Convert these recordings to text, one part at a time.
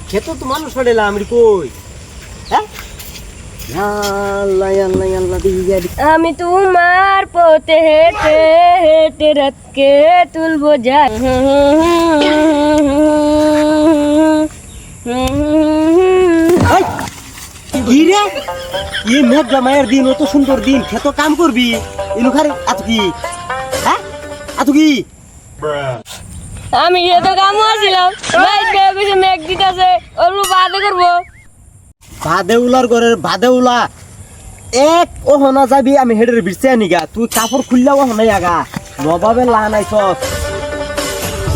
খেতো তো মানুষ ফাটেলাম আমি কই হ্যাঁ আমি তোমার পথে হেঁটে হেঁটে রাতকে তুলবো যা কি রে ই মেঘ জামাইয়ের দিন অত সুন্দর দিন খেতো কাম করবি ইনুখারে আত কি হ্যাঁ আত কি আমি এত কাম আসছিলাম মেঘ দিতেছে ওর বাদে করবো বাদেউলার ঘরের বাদেউলা এক ওহনা যাবি আমি হেডের বিরছে আনিগা তুই কাপড় খুললা ওহনাই আগা নবাবে লা নাই সস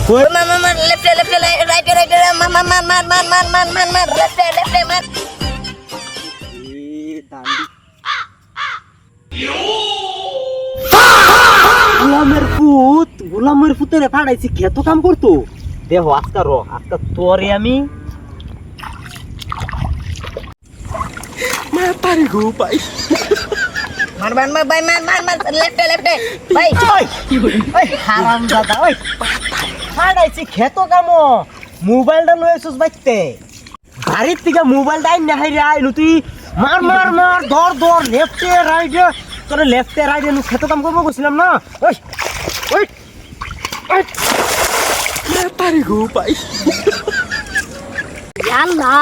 কই মার লেফটে লেফটে রাইটে রাইটে মার মার মার মার মার মার মার মার মার লেফটে লেফটে মার গোলামের পুতেরে ফাড়াইছি খেত কাম করতো দেহ আজকা তোরে আমি মাতারি গো ভাই মার মার মার ভাই মার মার মার লেফটে লেফটে ভাই ওই হারাম দাদা ওই ফাড়াইছি খেত কামো মোবাইলটা লয়েছস বাইতে বাড়ির থেকে মোবাইলটা আইন না হাইরে আইনু তুই মার মার মার ধর ধর লেফটে রাইটে তোরে লেফটে রাইটে নু খেত কাম করবো গেছিলাম না ওই ওই মাতারি গো ভাই আল্লাহ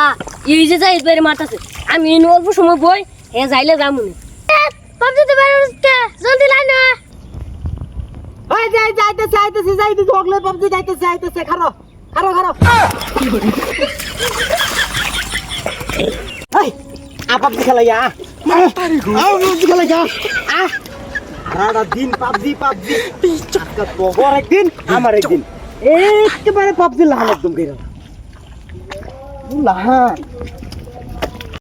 এই যে যাই বাইরে মারতাছে আমি ইন অল্প সময় বই হে যাইলে যামুনি পাবজি তো বাইরে জলদি লাই না ওই যাইতেছে ওগলে পাবজি যাইতেছে খারো এই পাবজি খেলাইয়া মাতারি গো পাবজি খেলাইয়া সারা দিন পাবজি চাকা তোর একদিন আমার একদিন একেবারে পাবজি লাহান একদম গেল লাহান